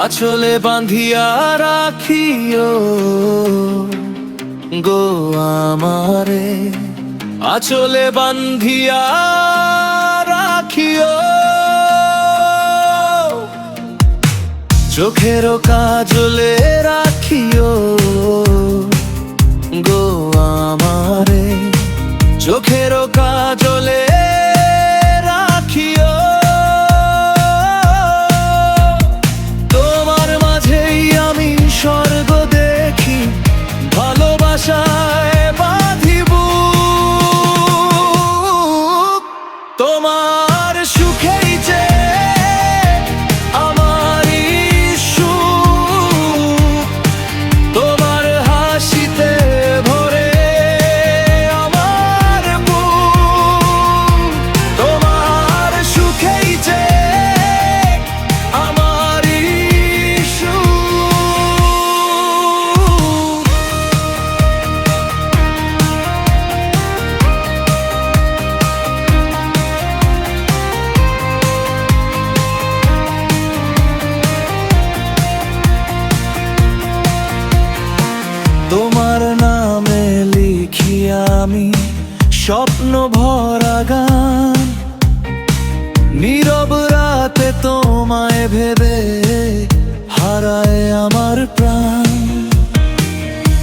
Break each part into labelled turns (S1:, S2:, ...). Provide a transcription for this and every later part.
S1: আঁচলে বাঁধিয়া রাখিও গো আমারে, আঁচলে বাঁধিয়া রাখিও। চোখের কাজলে রাখিও গো আমারে, চোখের কাজলে রাখিও। তোমার মাঝেই আমি স্বর্গ দেখি, ভালোবাসায় বাঁধিব। তোমার সুখেই যে আমারই সুখ, তোমার হাসিতে ভরে আমার বুক। তোমার সুখেই যে আমারই সুখ। তোমার নামে লিখি আমি স্বপ্ন ভরা গান, নীরব রাতে তোমায় ভেবে হারায় আমার প্রাণ।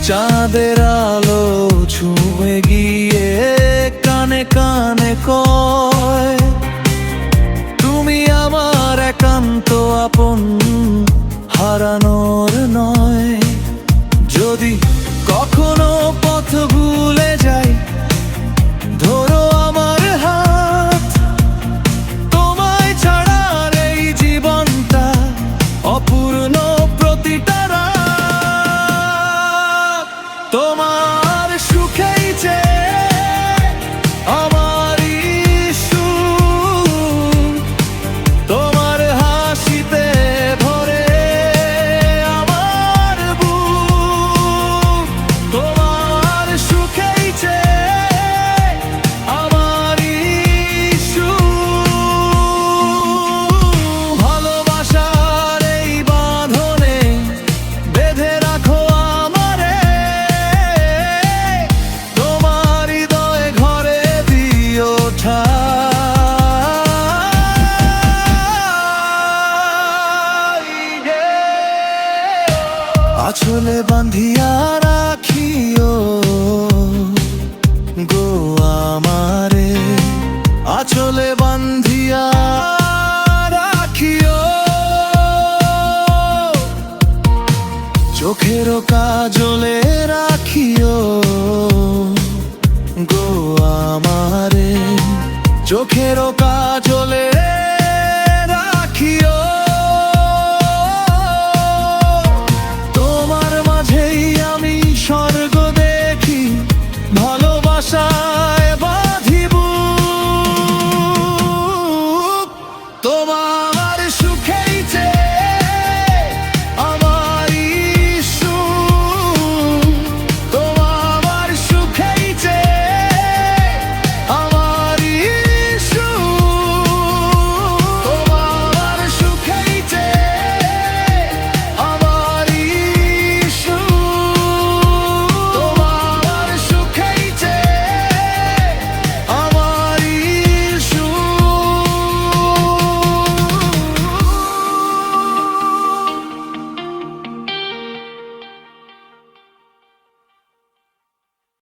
S1: চাঁদের আলো ছুঁয়ে গিয়ে কানে কানে কয়, তুমি আমার একান্ত আপন, হারানোর নয়। যদি কখনো পথ ভুলে যাই, ধরো আমার হাত। তোমায় ছাড়ার এই জীবনটা অপূর্ণ প্রতিটা রাত। তোমার সুখেই যে আমারই সুখ, তোমার হাসিতে ভরে আমার বুক। তোমার সুখেই যে আমারই সুখ। ভালোবাসার এই বাঁধনে বেঁধে রাখো আমারে, তোমার হৃদয় ঘরে দিও ঠাঁই। আঁচলে বাঁধিয়া রাখিও গো আমারে, আঁচলে বাঁধিয়া রাখিও। চোখের কাজলে রাখিও গো আমারে, চোখের